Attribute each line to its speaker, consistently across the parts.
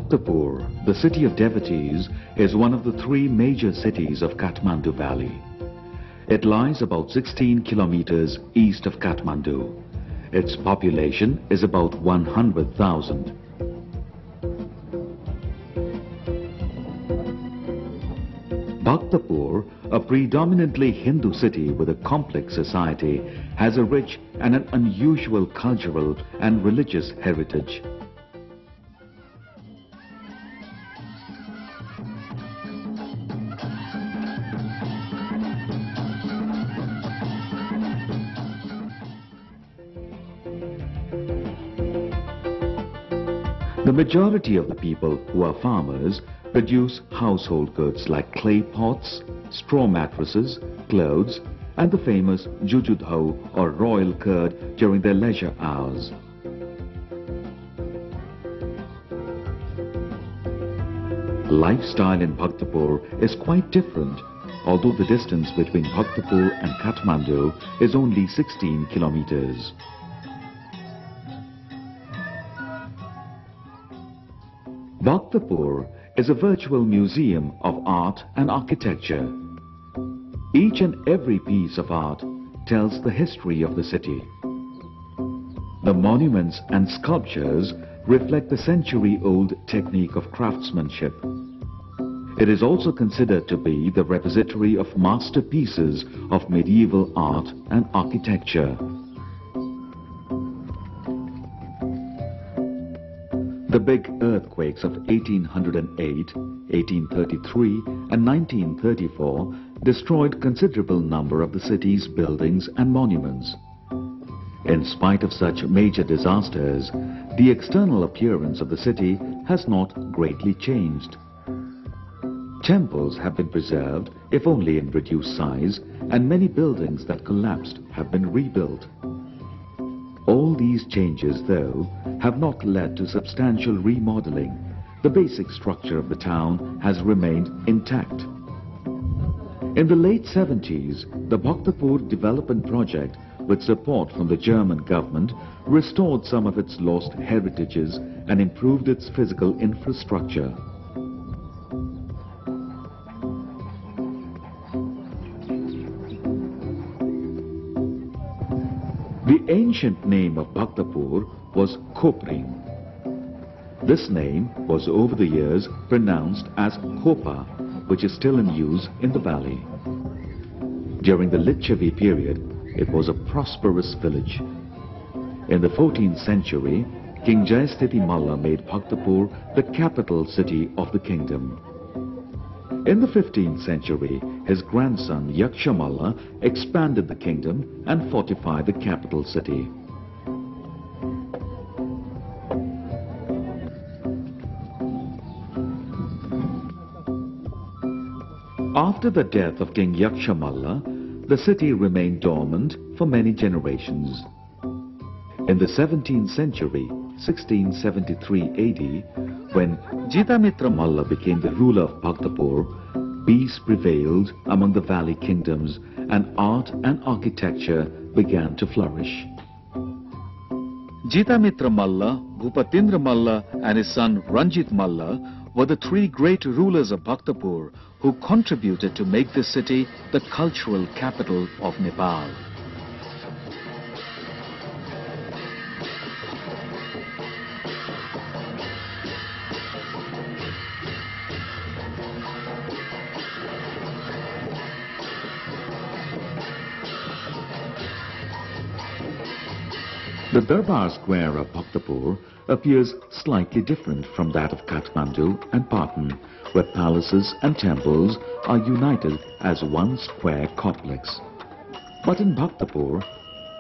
Speaker 1: Bhaktapur, the city of devotees, is one of the three major cities of Kathmandu Valley. It lies about 16 kilometers east of Kathmandu. Its population is about 100,000. Bhaktapur, a predominantly Hindu city with a complex society, has a rich and an unusual cultural and religious heritage. The majority of the people, who are farmers, produce household goods like clay pots, straw mattresses, clothes, and the famous jujudho or royal curd during their leisure hours. Lifestyle in Bhaktapur is quite different, although the distance between Bhaktapur and Kathmandu is only 16 kilometers. Bhaktapur is a virtual museum of art and architecture. Each and every piece of art tells the history of the city. The monuments and sculptures reflect the century-old technique of craftsmanship. It is also considered to be the repository of masterpieces of medieval art and architecture. The big earthquakes of 1808, 1833 and 1934 destroyed considerable number of the city's buildings and monuments. In spite of such major disasters, the external appearance of the city has not greatly changed. Temples have been preserved, if only in reduced size, and many buildings that collapsed have been rebuilt. All these changes, though, have not led to substantial remodeling. The basic structure of the town has remained intact. In the late 70s, the Bhaktapur Development Project, with support from the German government, restored some of its lost heritages and improved its physical infrastructure. The ancient name of Bhaktapur was Khopri. This name was over the years pronounced as Khwapa, which is still in use in the valley. During the Lichavi period, it was a prosperous village. In the 14th century, King Jayasthiti Malla made Bhaktapur the capital city of the kingdom. In the 15th century, his grandson Yaksha Malla expanded the kingdom and fortified the capital city. After the death of King Yaksha Malla, the city remained dormant for many generations. In the 17th century, 1673 AD, when Jitamitra Malla became the ruler of Bhaktapur, peace prevailed among the valley kingdoms and art and architecture began to flourish. Jitamitra Malla, Bhupatindra Malla and his son Ranjit Malla were the three great rulers of Bhaktapur who contributed to make this city the cultural capital of Nepal. The Darbar Square of Bhaktapur appears slightly different from that of Kathmandu and Patan, where palaces and temples are united as one square complex. But in Bhaktapur,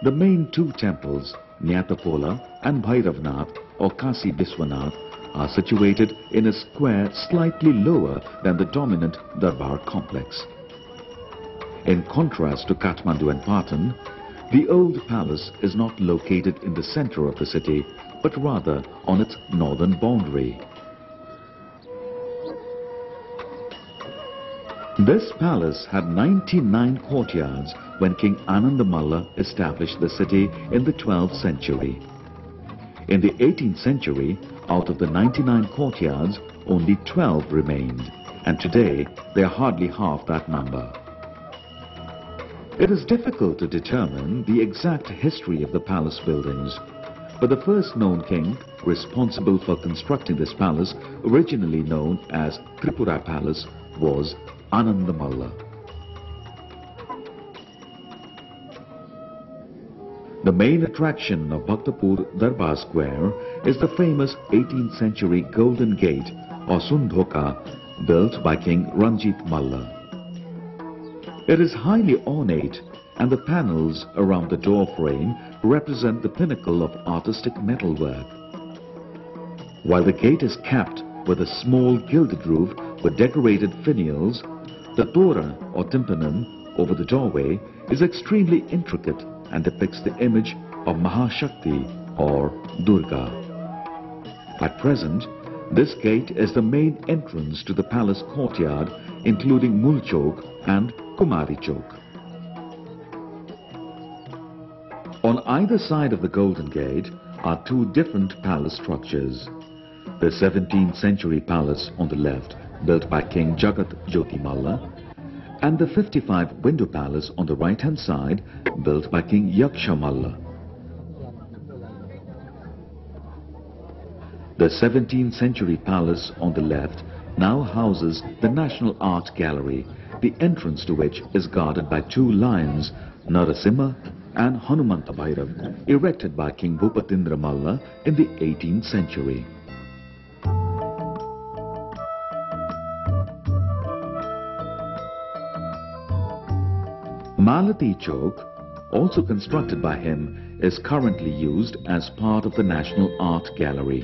Speaker 1: the main two temples, Nyatapola and Bhairavnath or Kasi Biswanath, are situated in a square slightly lower than the dominant Darbar complex. In contrast to Kathmandu and Patan, the old palace is not located in the center of the city, but rather on its northern boundary. This palace had 99 courtyards when King Anandamalla established the city in the 12th century. In the 18th century, out of the 99 courtyards, only 12 remained, and today they are hardly half that number. It is difficult to determine the exact history of the palace buildings, but the first known king responsible for constructing this palace, originally known as Tripura Palace, was Ramallah. The main attraction of Bhaktapur Darbar Square is the famous 18th century Golden Gate or Sundhoka, built by King Ranjit Malla. It is highly ornate, and the panels around the door frame represent the pinnacle of artistic metalwork. While the gate is capped with a small gilded roof with decorated finials, the tora or tympanum over the doorway is extremely intricate and depicts the image of Mahashakti or Durga. At present, this gate is the main entrance to the palace courtyard, including Mul Chowk and Kumari Chowk. On either side of the Golden Gate are two different palace structures. The 17th century palace on the left, built by King Jagat Jyoti Malla, and the 55 window palace on the right hand side, built by King Yaksha Malla. The 17th century palace on the left now houses the National Art Gallery, the entrance to which is guarded by two lions, Narasimha and Hanumanta Bhairav, erected by King Bhupatindra Malla in the 18th century. Malati Chowk, also constructed by him, is currently used as part of the National Art Gallery.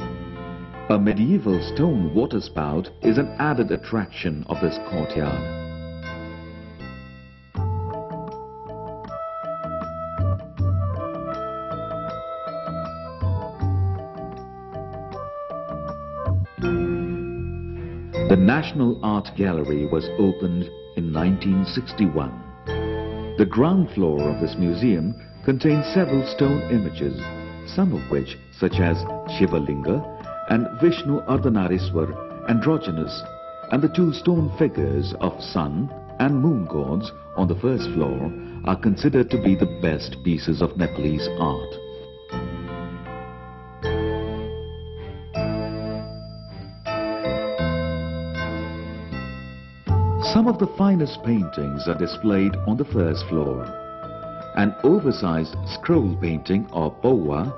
Speaker 1: A medieval stone waterspout is an added attraction of this courtyard. The National Art Gallery was opened in 1961. The ground floor of this museum contains several stone images, some of which, such as Shiva Linga and Vishnu Ardhanariswar androgynous, and the two stone figures of sun and moon gods on the first floor, are considered to be the best pieces of Nepalese art. Some of the finest paintings are displayed on the first floor. An oversized scroll painting or Paua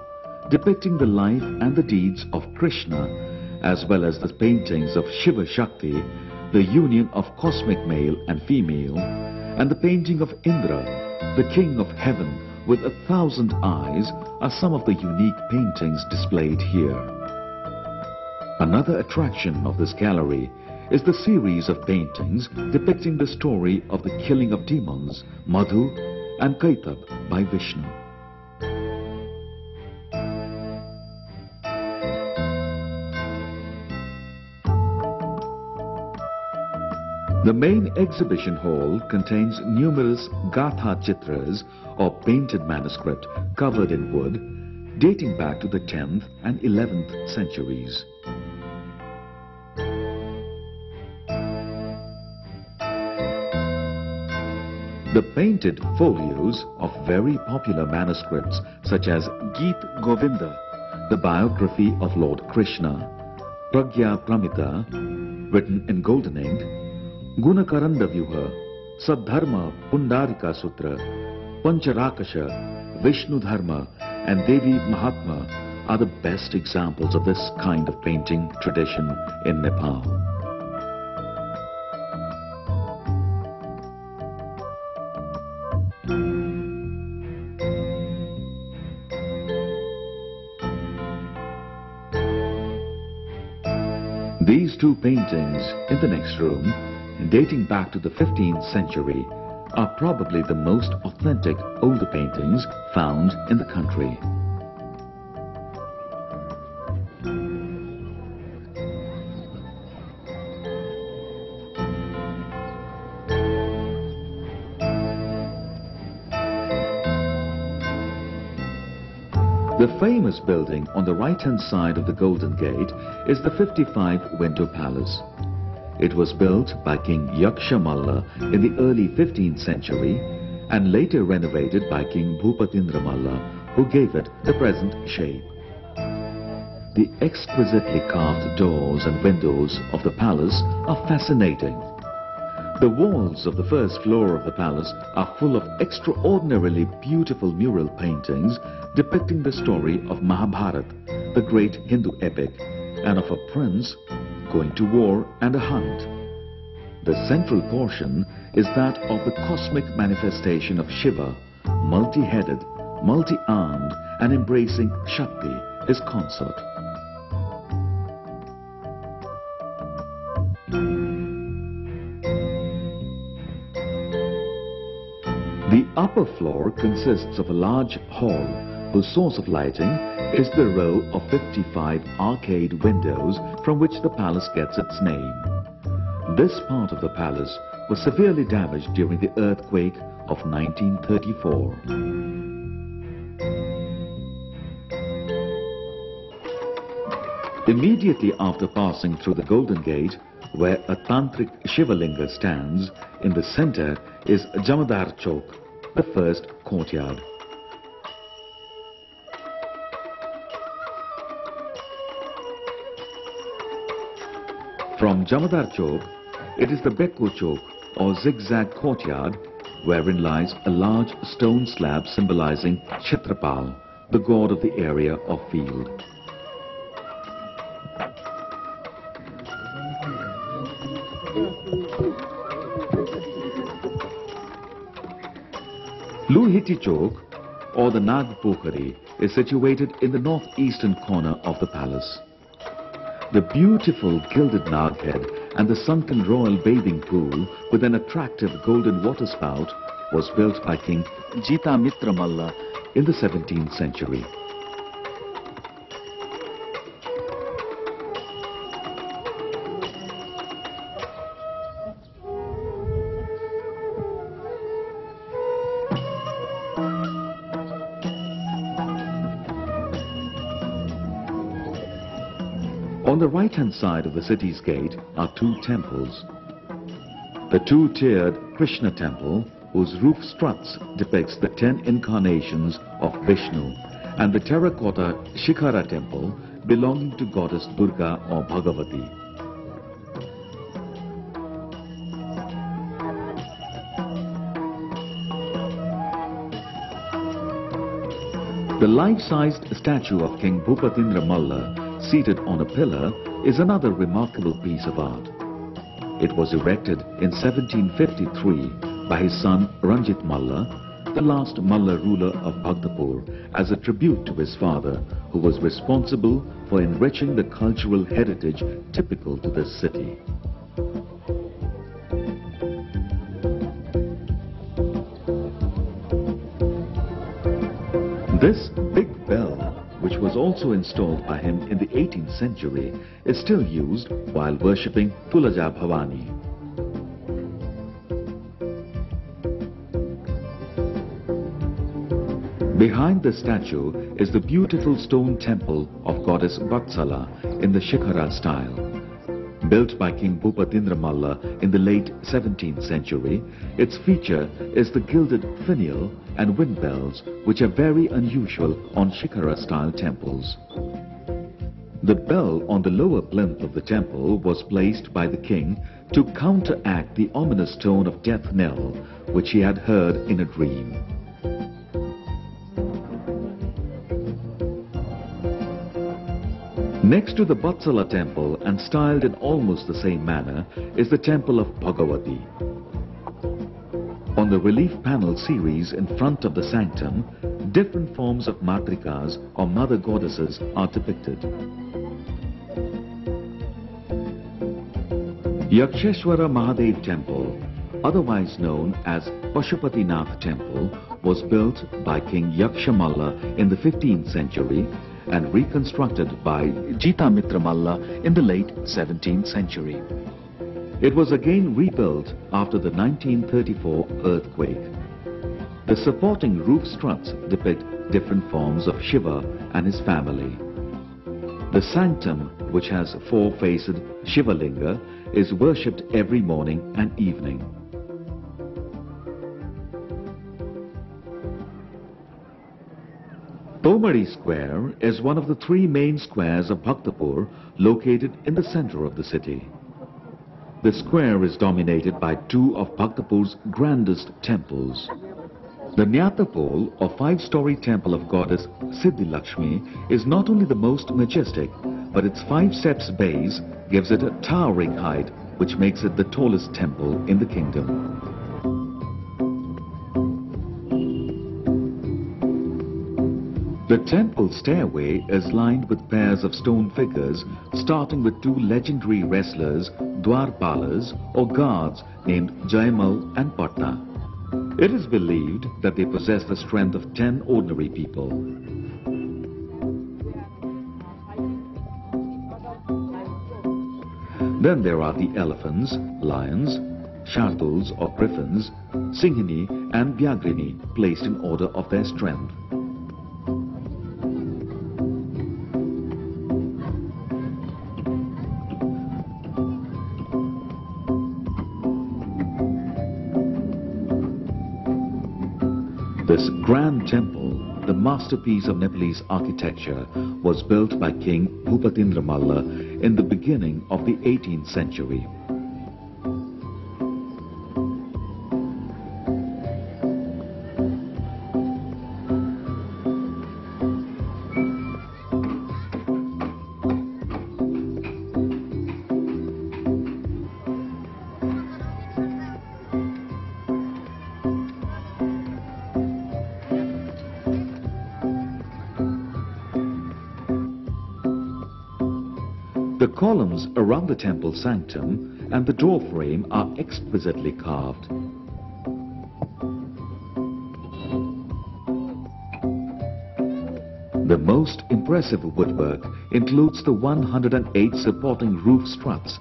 Speaker 1: depicting the life and the deeds of Krishna, as well as the paintings of Shiva Shakti, the union of cosmic male and female, and the painting of Indra, the king of heaven with 1,000 eyes, are some of the unique paintings displayed here. Another attraction of this gallery is the series of paintings depicting the story of the killing of demons, Madhu and Kaitab by Vishnu. The main exhibition hall contains numerous Gatha Chitras or painted manuscript covered in wood dating back to the 10th and 11th centuries. The painted folios of very popular manuscripts such as Geet Govinda, the biography of Lord Krishna, Pragya Pramita, written in golden ink, Gunakaranda Vyuha, Sadharma Pundarika Sutra, Pancharakasha, Vishnu Dharma and Devi Mahatma are the best examples of this kind of painting tradition in Nepal. These two paintings in the next room, dating back to the 15th century, are probably the most authentic older paintings found in the country. The famous building on the right-hand side of the Golden Gate is the 55-window palace. It was built by King Yogeshwara in the early 15th century and later renovated by King Bhupatindra, who gave it the present shape. The exquisitely carved doors and windows of the palace are fascinating. The walls of the first floor of the palace are full of extraordinarily beautiful mural paintings depicting the story of Mahabharata, the great Hindu epic, and of a prince going to war and a hunt. The central portion is that of the cosmic manifestation of Shiva, multi-headed, multi-armed and embracing Shakti, his consort. The upper floor consists of a large hall whose source of lighting is the row of 55 arcade windows from which the palace gets its name. This part of the palace was severely damaged during the earthquake of 1934. Immediately after passing through the Golden Gate, where a Tantric Shivalinga stands, in the center is Jamadar Chowk, the first courtyard. From Jamadar Chowk, it is the Bekku Chowk or zigzag courtyard, wherein lies a large stone slab symbolizing Kshetrapal, the god of the area of field. Luhiti Chowk, or the Nag Pokhari, is situated in the northeastern corner of the palace. The beautiful gilded Nag head and the sunken royal bathing pool with an attractive golden water spout was built by King Jitamitra Malla in the 17th century. On the right-hand side of the city's gate are two temples. The two-tiered Krishna Temple, whose roof struts depicts the 10 incarnations of Vishnu, and the terracotta Shikhara Temple belonging to goddess Durga or Bhagavati. The life-sized statue of King Bhupatindra Malla, seated on a pillar, is another remarkable piece of art. It was erected in 1753 by his son Ranjit Malla, the last Malla ruler of Bhaktapur, as a tribute to his father, who was responsible for enriching the cultural heritage typical to this city. This big bell, which was also installed by him in the 18th century, is still used while worshipping Tulaja Bhavani. Behind the statue is the beautiful stone temple of goddess Vatsala in the Shikhara style. Built by King Bhupatindra Malla in the late 17th century, its feature is the gilded finial and wind bells, which are very unusual on Shikhara-style temples. The bell on the lower plinth of the temple was placed by the king to counteract the ominous tone of death knell, which he had heard in a dream. Next to the Vatsala temple and styled in almost the same manner is the Temple of Bhagavati. On the relief panel series in front of the sanctum, different forms of matrikas or mother goddesses are depicted. Yogeshwara Mahadev Temple, otherwise known as Pashupatinath Temple, was built by King Yogeshwara in the 15th century and reconstructed by Jitamitra Malla in the late 17th century. It was again rebuilt after the 1934 earthquake. The supporting roof struts depict different forms of Shiva and his family. The sanctum, which has four-faced Shiva Linga, is worshipped every morning and evening. Tomari Square is one of the three main squares of Bhaktapur located in the center of the city. The square is dominated by two of Bhaktapur's grandest temples. The Nyatapol, or five-story temple of goddess Siddhi Lakshmi, is not only the most majestic, but its 5 steps base gives it a towering height, which makes it the tallest temple in the kingdom. The temple stairway is lined with pairs of stone figures, starting with two legendary wrestlers, Dwarpalas or guards named Jaimal and Patna. It is believed that they possess the strength of 10 ordinary people. Then there are the elephants, lions, sharduls or griffins, singhini and vyagrini placed in order of their strength. This grand temple, the masterpiece of Nepalese architecture, was built by King Bhupatindra Malla in the beginning of the 18th century. The columns around the temple sanctum and the door frame are exquisitely carved. The most impressive woodwork includes the 108 supporting roof struts,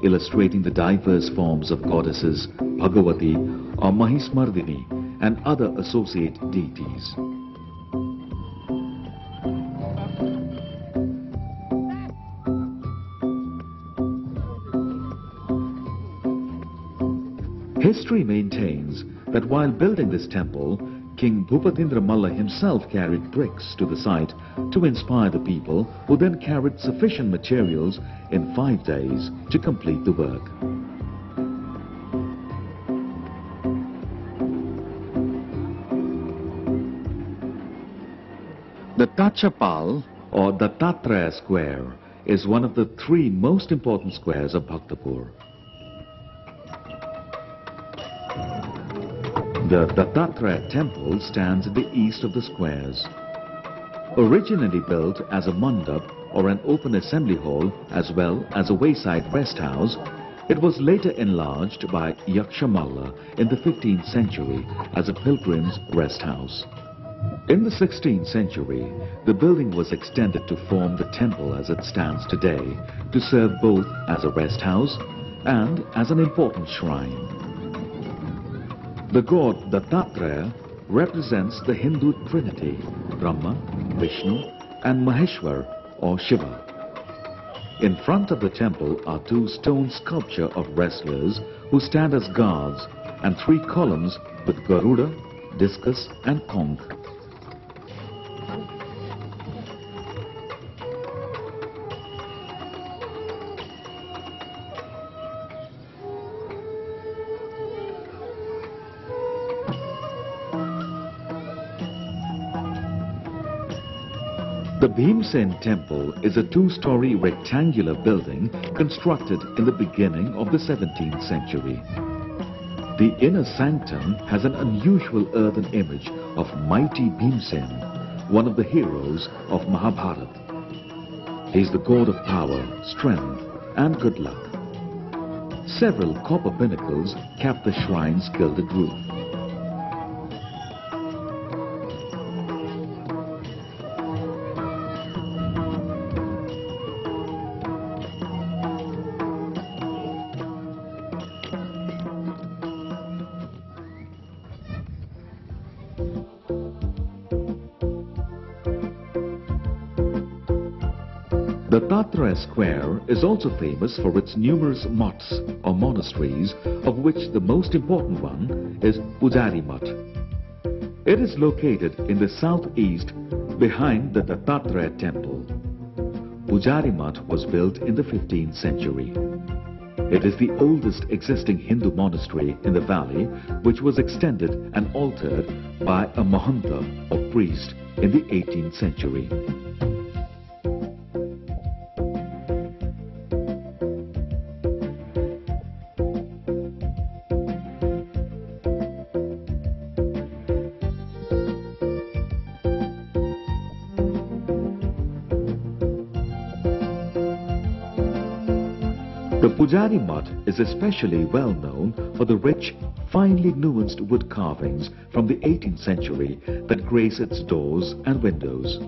Speaker 1: illustrating the diverse forms of goddesses Bhagavati or Mahismardini and other associate deities. History maintains that while building this temple, King Bhupatindra Malla himself carried bricks to the site to inspire the people, who then carried sufficient materials in 5 days to complete the work. The Tachapal or the Tatra Square is one of the 3 most important squares of Bhaktapur. The Tatra Temple stands in the east of the squares. Originally built as a mandap or an open assembly hall as well as a wayside rest house, it was later enlarged by Yakshamalla in the 15th century as a pilgrim's rest house. In the 16th century, the building was extended to form the temple as it stands today, to serve both as a rest house and as an important shrine. The god Dattatreya represents the Hindu trinity, Brahma, Vishnu and Maheshwar or Shiva. In front of the temple are 2 stone sculptures of wrestlers who stand as guards and 3 columns with Garuda, discus and conch. The Bhimsen Temple is a 2-story rectangular building constructed in the beginning of the 17th century. The inner sanctum has an unusual earthen image of mighty Bhimsen, one of the heroes of Mahabharata. He is the god of power, strength and good luck. Several copper pinnacles cap the shrine's gilded roof. The Tatra Square is also famous for its numerous mutts or monasteries, of which the most important one is Pujari Mutt. It is located in the southeast behind the Tatra Temple. Pujari Mutt was built in the 15th century. It is the oldest existing Hindu monastery in the valley, which was extended and altered by a Mahanta or priest in the 18th century. The Pujari Mutt is especially well known for the rich, finely nuanced wood carvings from the 18th century that grace its doors and windows.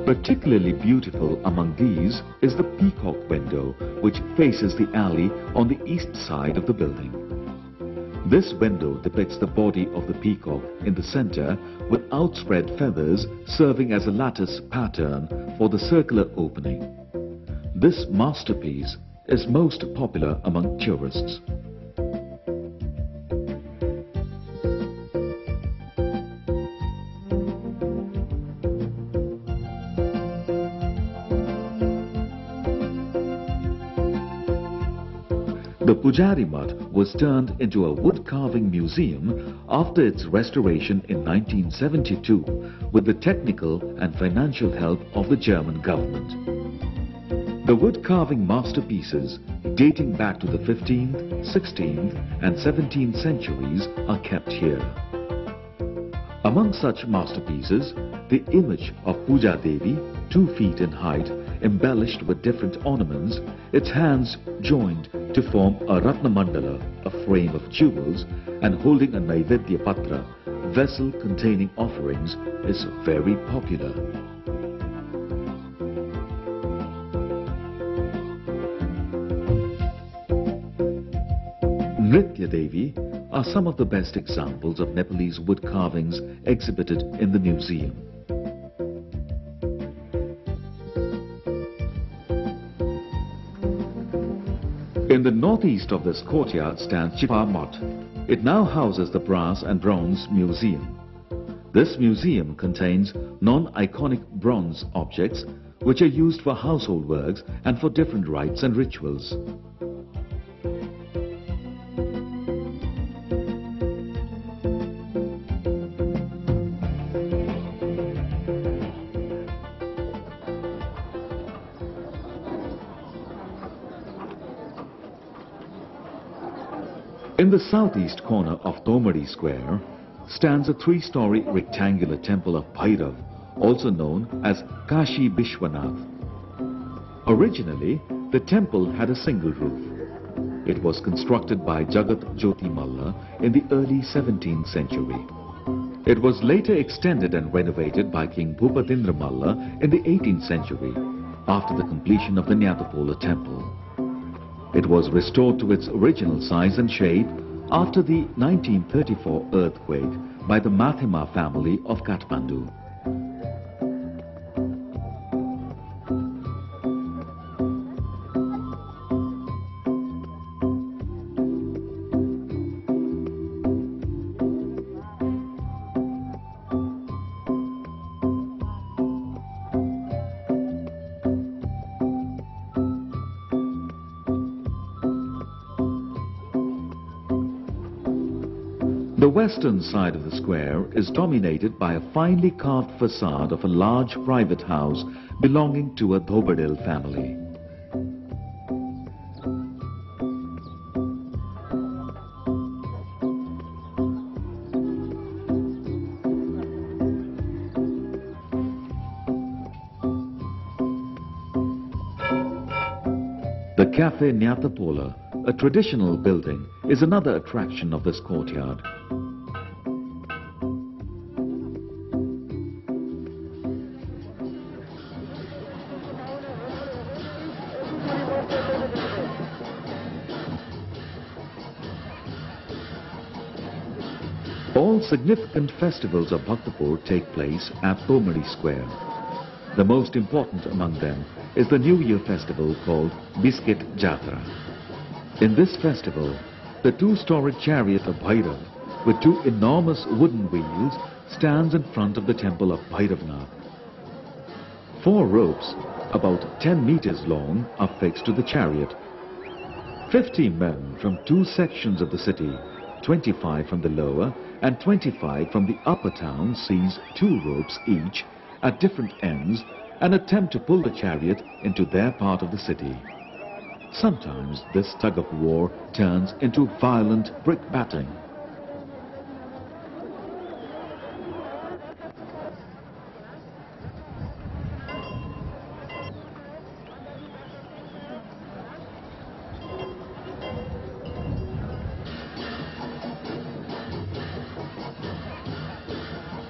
Speaker 1: Particularly beautiful among these is the Peacock Window, which faces the alley on the east side of the building. This window depicts the body of the peacock in the center with outspread feathers serving as a lattice pattern for the circular opening. This masterpiece is most popular among tourists. The Pujari Mutt was turned into a wood-carving museum after its restoration in 1972 with the technical and financial help of the German government. The wood-carving masterpieces dating back to the 15th, 16th and 17th centuries are kept here. Among such masterpieces, the image of Puja Devi, 2 feet in height, embellished with different ornaments, its hands joined to form a Ratna Mandala, a frame of jewels, and holding a Naivedya Patra, vessel containing offerings, is very popular. Nritya Devi are some of the best examples of Nepalese wood carvings exhibited in the museum. In the northeast of this courtyard stands Khwapa Mutt. It now houses the Brass and Bronze Museum. This museum contains non-iconic bronze objects which are used for household works and for different rites and rituals. In the southeast corner of Tomadi Square stands a 3-story rectangular temple of Bhairav, also known as Kashi Vishwanath. Originally, the temple had a single roof. It was constructed by Jagat Jyoti Malla in the early 17th century. It was later extended and renovated by King Bhupatindra Malla in the 18th century after the completion of the Nyatapola temple. It was restored to its original size and shape after the 1934 earthquake by the Mathema family of Kathmandu. The western side of the square is dominated by a finely carved facade of a large private house belonging to a Dhobadil family. The Cafe Nyatapola, a traditional building, is another attraction of this courtyard. All significant festivals of Bhaktapur take place at Tomadi Square. The most important among them is the New Year festival called Biscuit Jatra. In this festival, the two-storied chariot of Bhairav with two enormous wooden wheels stands in front of the temple of Bhairavnath. 4 ropes, about 10 meters long, are fixed to the chariot. 50 men from 2 sections of the city, 25 from the lower and 25 from the upper town, seize 2 ropes each at different ends and attempt to pull the chariot into their part of the city. Sometimes this tug-of-war turns into violent brickbatting.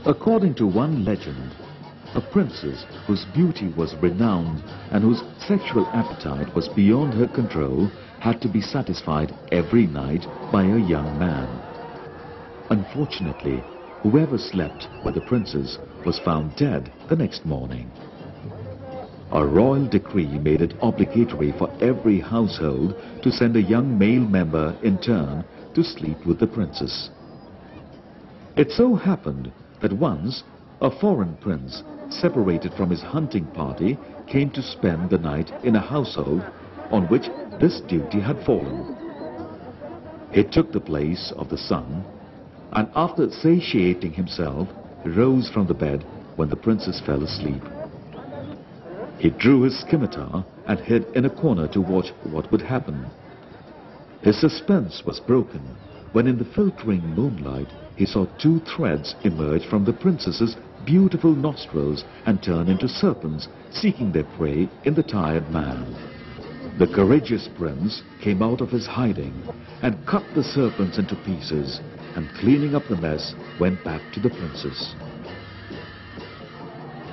Speaker 1: According to one legend, a princess whose beauty was renowned and whose sexual appetite was beyond her control had to be satisfied every night by a young man. Unfortunately, whoever slept with the princess was found dead the next morning. A royal decree made it obligatory for every household to send a young male member in turn to sleep with the princess. It so happened that once a foreign prince, separated from his hunting party, came to spend the night in a household on which this duty had fallen. He took the place of the son and after satiating himself, rose from the bed when the princess fell asleep. He drew his scimitar and hid in a corner to watch what would happen. His suspense was broken when in the filtering moonlight he saw 2 threads emerge from the princess's beautiful nostrils and turn into serpents, seeking their prey in the tired man. The courageous prince came out of his hiding and cut the serpents into pieces, and cleaning up the mess, went back to the princess.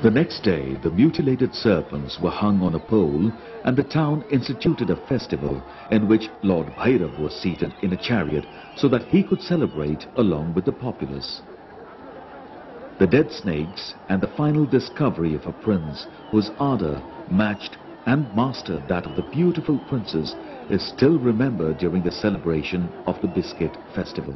Speaker 1: The next day, the mutilated serpents were hung on a pole, and the town instituted a festival in which Lord Bhairav was seated in a chariot so that he could celebrate along with the populace. The dead snakes and the final discovery of a prince whose ardor matched and mastered that of the beautiful princess is still remembered during the celebration of the Biscuit Festival.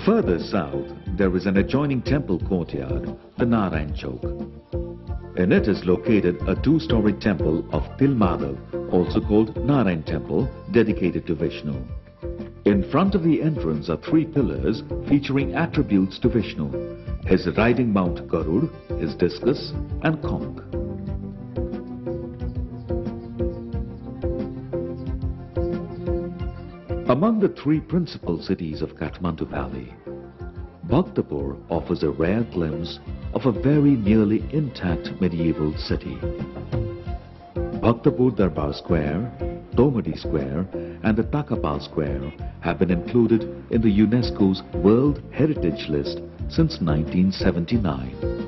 Speaker 1: Further south, there is an adjoining temple courtyard, the Narayan Chowk. In it is located a 2-storied temple of Tilmadhav, also called Narayan Temple, dedicated to Vishnu. In front of the entrance are 3 pillars featuring attributes to Vishnu: his riding mount Garud, his discus and conch. Among the 3 principal cities of Kathmandu Valley, Bhaktapur offers a rare glimpse of a very nearly intact medieval city. Bhaktapur Darbar Square, Tomadi Square and the Takapal Square have been included in the UNESCO's World Heritage List since 1979.